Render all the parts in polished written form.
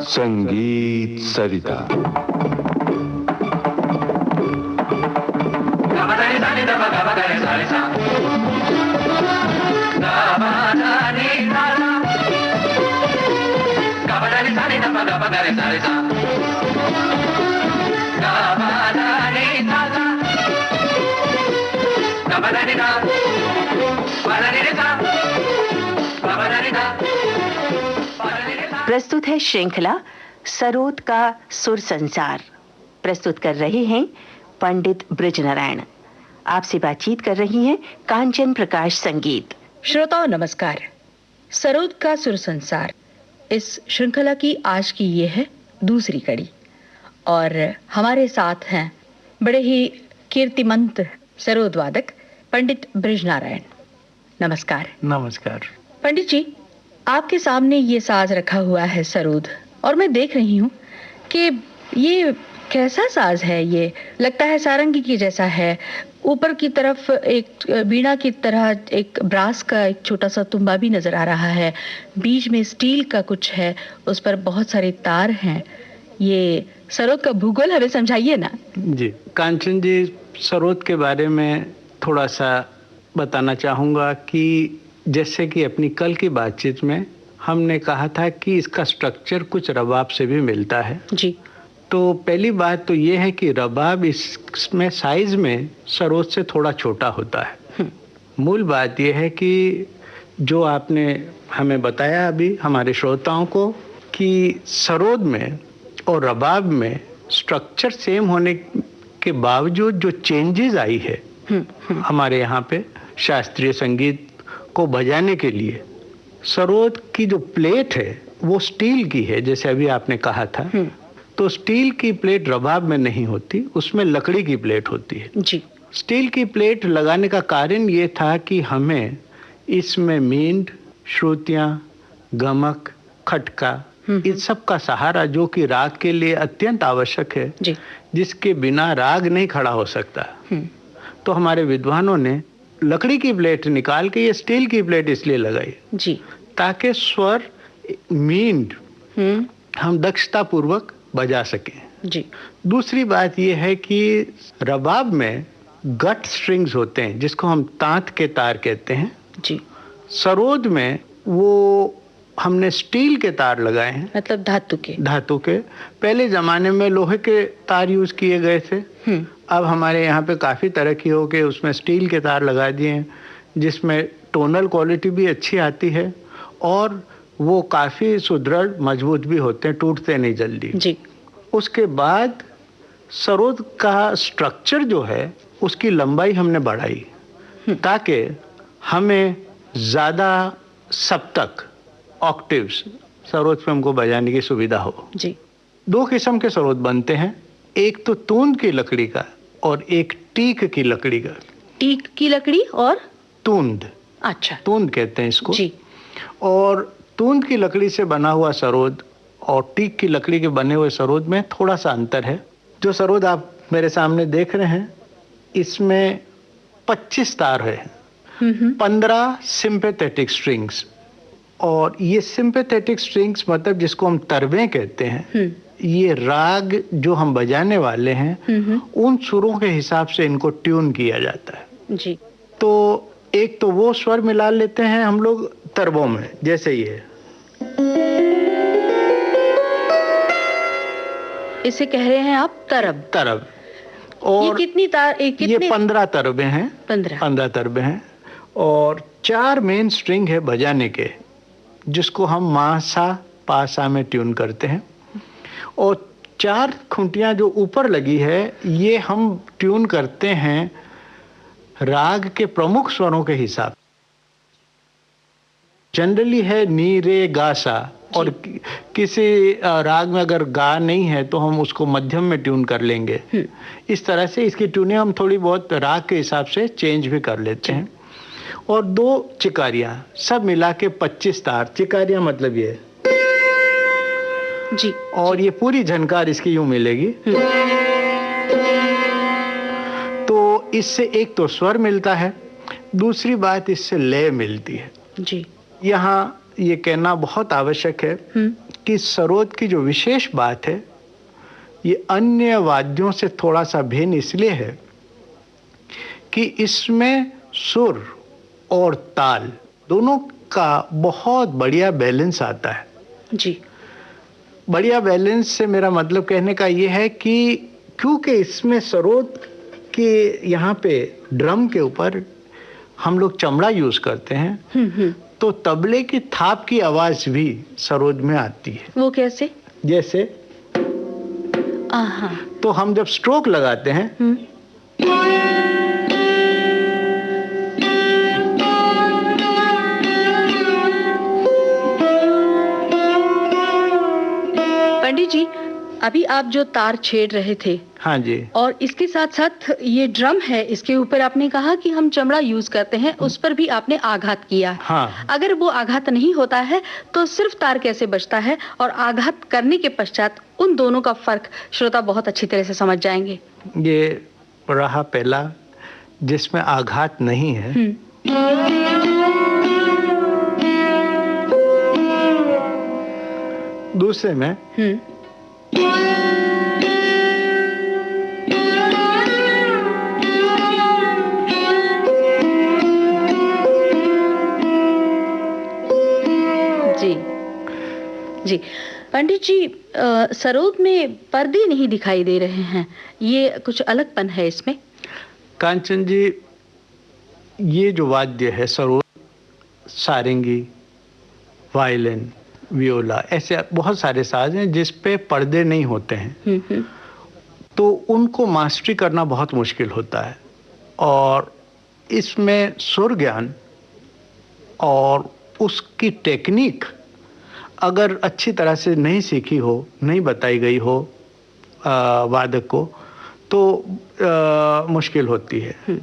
संगीत सरिता। प्रस्तुत है श्रृंखला सरोद का सुर संसार। प्रस्तुत कर रहे हैं पंडित बृजनारायण। आपसे बातचीत कर रही हैं कांचन प्रकाश संगीत। श्रोताओं नमस्कार। सरोद का सुर संसार इस श्रृंखला की आज की ये है दूसरी कड़ी और हमारे साथ हैं बड़े ही कीर्तिमंत सरोद वादक पंडित बृजनारायण। नमस्कार। नमस्कार। पंडित जी, आपके सामने ये साज रखा हुआ है सरोद, और मैं देख रही हूँ कि ये कैसा साज है। ये लगता है सारंगी की जैसा है। ऊपर की तरफ एक बीड़ा की तरह एक ब्रास का एक छोटा सा तुम्बा भी नजर आ रहा है। बीच में स्टील का कुछ है, उस पर बहुत सारे तार हैं। ये सरोद का भूगोल हमें समझाइए ना। जी कांचन जी, सरोद के बारे में थोड़ा सा बताना चाहूँगा कि जैसे कि अपनी कल की बातचीत में हमने कहा था कि इसका स्ट्रक्चर कुछ रबाब से भी मिलता है। जी। तो पहली बात तो ये है कि रबाब इसमें साइज में सरोद से थोड़ा छोटा होता है। मूल बात यह है कि जो आपने हमें बताया अभी हमारे श्रोताओं को कि सरोद में और रबाब में स्ट्रक्चर सेम होने के बावजूद जो चेंजेस आई है हमारे यहाँ पे शास्त्रीय संगीत को बजाने के लिए, सरोद की जो प्लेट है वो स्टील की है, जैसे अभी आपने कहा था। तो स्टील की प्लेट रबाब में नहीं होती, उसमें लकड़ी की प्लेट होती है। जी। स्टील की प्लेट लगाने का कारण ये था कि हमें इसमें मींड, श्रुतियाँ, गमक, खटका, इन सब का सहारा, जो कि राग के लिए अत्यंत आवश्यक है, जिसके बिना राग नहीं खड़ा हो सकता। तो हमारे विद्वानों ने लकड़ी की प्लेट निकाल के ये स्टील की प्लेट इसलिए लगाई जी, ताकि स्वर मींड हम दक्षता पूर्वक बजा सकें। जी। दूसरी बात ये है कि रबाब में गट स्ट्रिंग्स होते हैं जिसको हम तांत के तार कहते हैं। जी। सरोद में वो हमने स्टील के तार लगाए हैं, मतलब धातु के। पहले जमाने में लोहे के तार यूज किए गए थे। अब हमारे यहाँ पे काफ़ी तरक्की हो के उसमें स्टील के तार लगा दिए हैं, जिसमें टोनल क्वालिटी भी अच्छी आती है और वो काफ़ी सुदृढ़ मजबूत भी होते हैं, टूटते नहीं जल्दी। जी। उसके बाद सरोद का स्ट्रक्चर जो है उसकी लंबाई हमने बढ़ाई ताकि हमें ज़्यादा सप्तक ऑक्टिव्स सरोद पे हमको बजाने की सुविधा हो। जी। दो किस्म के सरोद बनते हैं, एक तो तूंद की लकड़ी का और एक टीक की लकड़ी का। टीक की लकड़ी और तूंद। अच्छा, तूंद कहते हैं इसको। जी। और तूंद की लकड़ी से बना हुआ सरोद और टीक की लकड़ी के बने हुए सरोद में थोड़ा सा अंतर है। जो सरोद आप मेरे सामने देख रहे हैं इसमें 25 तार है, 15 सिंपैथेटिक स्ट्रिंग्स। और ये सिंपैथेटिक स्ट्रिंग्स मतलब जिसको हम तरबें कहते हैं, ये राग जो हम बजाने वाले हैं उन सुरों के हिसाब से इनको ट्यून किया जाता है। जी। तो एक तो वो स्वर मिला लेते हैं हम लोग तरबों में, जैसे ये इसे कह रहे हैं आप तरब। और ये कितनी तार? ये 15 तरबें हैं। 15 तरबें हैं और 4 मेन स्ट्रिंग है बजाने के, जिसको हम मासा पासा में ट्यून करते हैं। और 4 खूंटियां जो ऊपर लगी है ये हम ट्यून करते हैं राग के प्रमुख स्वरों के हिसाब। जनरली है नी रे गा सा, और किसी राग में अगर गा नहीं है तो हम उसको मध्यम में ट्यून कर लेंगे। इस तरह से इसकी ट्यूनिंग हम थोड़ी बहुत राग के हिसाब से चेंज भी कर लेते हैं। और 2 चिकारियां, सब मिला के 25 तार। चिकारियां मतलब ये जी। और ये पूरी झनकार इसकी यूं मिलेगी। तो इससे एक तो स्वर मिलता है, दूसरी बात इससे लय मिलती है। जी। यहाँ ये कहना बहुत आवश्यक है कि सरोद की जो विशेष बात है, ये अन्य वाद्यों से थोड़ा सा भिन्न इसलिए है कि इसमें सुर और ताल दोनों का बहुत बढ़िया बैलेंस आता है। जी। बढ़िया बैलेंस से मेरा मतलब कहने का ये है कि क्योंकि इसमें सरोद के यहाँ पे ड्रम के ऊपर हम लोग चमड़ा यूज करते हैं, तो तबले की थाप की आवाज भी सरोद में आती है। वो कैसे? जैसे तो हम जब स्ट्रोक लगाते हैं पंडित जी, अभी आप जो तार छेड़ रहे थे, हाँ जी, और इसके साथ साथ ये ड्रम है, इसके ऊपर आपने कहा कि हम चमड़ा यूज करते हैं, उस पर भी आपने आघात किया। हाँ। अगर वो आघात नहीं होता है तो सिर्फ तार कैसे बजता है, और आघात करने के पश्चात उन दोनों का फर्क श्रोता बहुत अच्छी तरह से समझ जाएंगे। ये रहा पहला, जिसमें आघात नहीं है। दूसरे में जी जी। पंडित जी, सरोद में पर्दे नहीं दिखाई दे रहे हैं, ये कुछ अलगपन है इसमें? कांचन जी, ये जो वाद्य है सरोद, सारंगी, वायलिन, वियोला, ऐसे बहुत सारे साज हैं जिस पे पर्दे नहीं होते हैं, तो उनको मास्टरी करना बहुत मुश्किल होता है। और इसमें सुर ज्ञान और उसकी टेक्निक अगर अच्छी तरह से नहीं सीखी हो, नहीं बताई गई हो वादक को, तो मुश्किल होती है।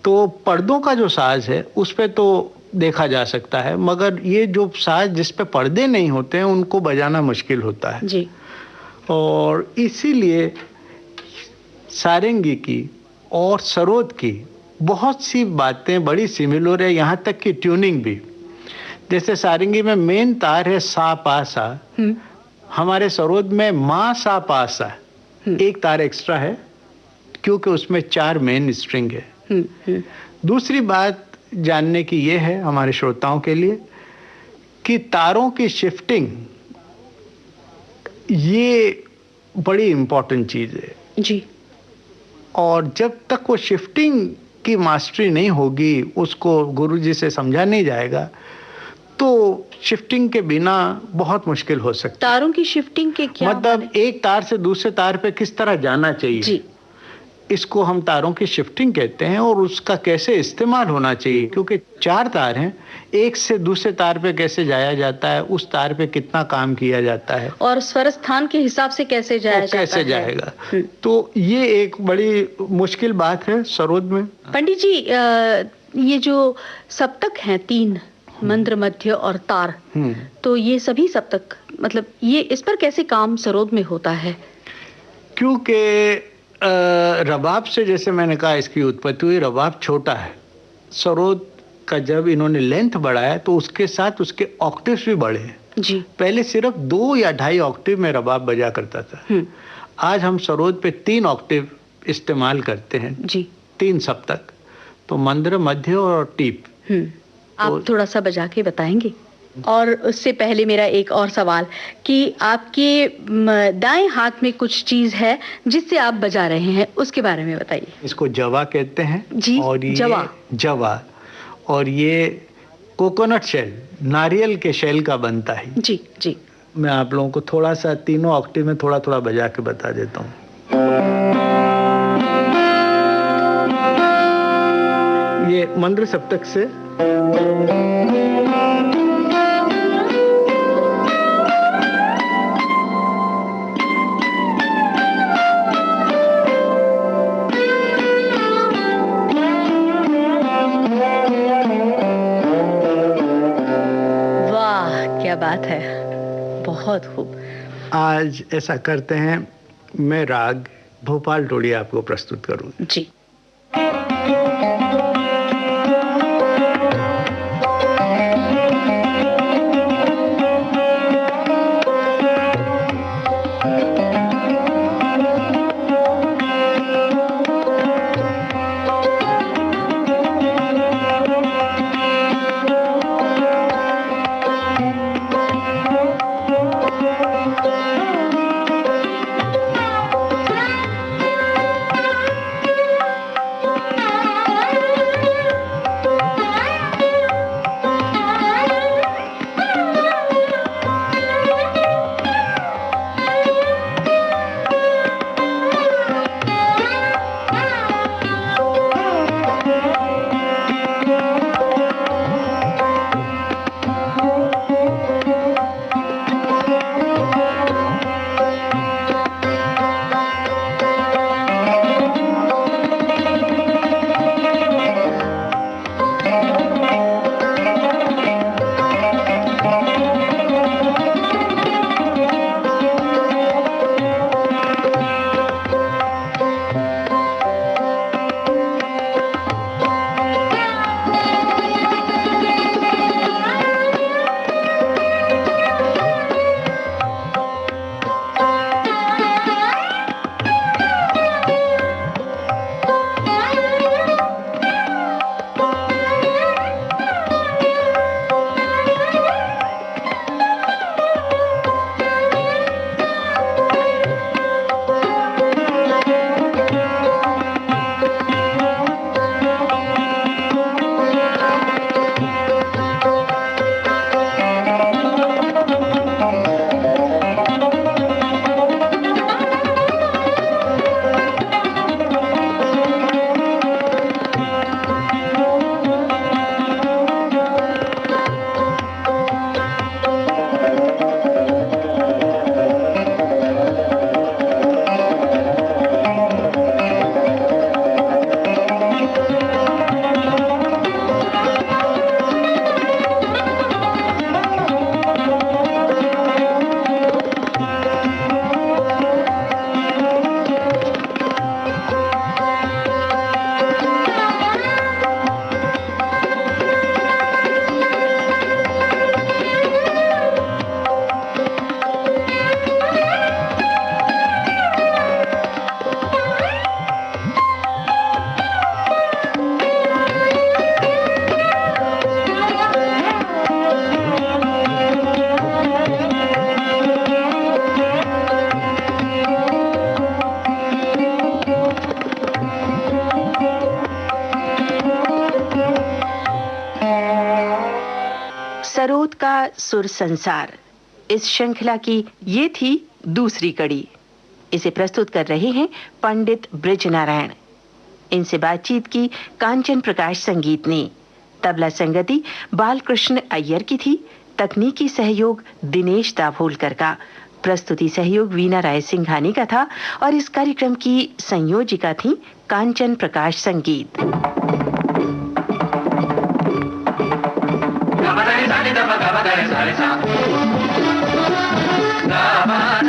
तो पर्दों का जो साज है उस पे तो देखा जा सकता है, मगर ये जो साज जिस पे पर्दे नहीं होते हैं उनको बजाना मुश्किल होता है जी। और इसीलिए सारंगी की और सरोद की बहुत सी बातें बड़ी सिमिलर है, यहाँ तक कि ट्यूनिंग भी। जैसे सारंगी में मेन तार है सा पा सा, हमारे सरोद में मा सा पा सा, एक तार एक्स्ट्रा है क्योंकि उसमें 4 मेन स्ट्रिंग है। दूसरी बात जानने की ये है हमारे श्रोताओं के लिए कि तारों की शिफ्टिंग ये बड़ी इंपॉर्टेंट चीज है जी। और जब तक वो शिफ्टिंग की मास्टरी नहीं होगी, उसको गुरुजी से समझा नहीं जाएगा, तो शिफ्टिंग के बिना बहुत मुश्किल हो सकता है। तारों की शिफ्टिंग के क्या मतलब एक तार से दूसरे तार पे किस तरह जाना चाहिए जी। इसको हम तारों की शिफ्टिंग कहते हैं और उसका कैसे इस्तेमाल होना चाहिए, क्योंकि 4 तार हैं, एक से दूसरे तार पे कैसे जाया जाता है, उस तार पे कितना काम किया जाता है और स्वर स्थान के हिसाब से कैसे जाया जाता है, कैसे जाएगा। तो ये एक बड़ी मुश्किल बात है सरोद में। पंडित जी, ये जो सप्तक हैं 3, मंद्र, मध्य और तार, तो ये सभी सप्तक, मतलब ये इस पर कैसे काम सरोद में होता है? क्योंकि रबाब से, जैसे मैंने कहा, इसकी उत्पत्ति हुई, रबाब छोटा है। सरोद का जब इन्होंने लेंथ बढ़ाया तो उसके साथ उसके ऑक्टेव्स भी बढ़े हैं जी। पहले सिर्फ 2 या 2.5 ऑक्टेव में रबाब बजा करता था, आज हम सरोद पे 3 ऑक्टेव इस्तेमाल करते हैं जी। 3 सप्तक, तो मंद्र, मध्य और टीप। आप थोड़ा सा बजा के बताएंगे? और उससे पहले मेरा एक और सवाल कि आपके दाएं हाथ में कुछ चीज है जिससे आप बजा रहे हैं, उसके बारे में बताइए। इसको जवा कहते हैं जी। और ये जवा और ये कोकोनट शेल, नारियल के शेल का बनता है जी। जी। मैं आप लोगों को थोड़ा सा तीनों ऑक्टेव में थोड़ा थोड़ा बजा के बता देता हूँ। ये मंद्र सप्तक से बात है, बहुत खूब। आज ऐसा करते हैं, मैं राग भोपाल टोड़ी आपको प्रस्तुत करूं जी। सुर संसार, इस श्रृंखला की ये थी दूसरी कड़ी। इसे प्रस्तुत कर रहे हैं पंडित बृजनारायण। इनसे बातचीत की कांचन प्रकाश संगीत ने। तबला संगति बालकृष्ण अय्यर की थी। तकनीकी सहयोग दिनेश दाभोलकर का। प्रस्तुति सहयोग वीना राय सिंघानी का था और इस कार्यक्रम की संयोजिका थी कांचन प्रकाश संगीत। Gaba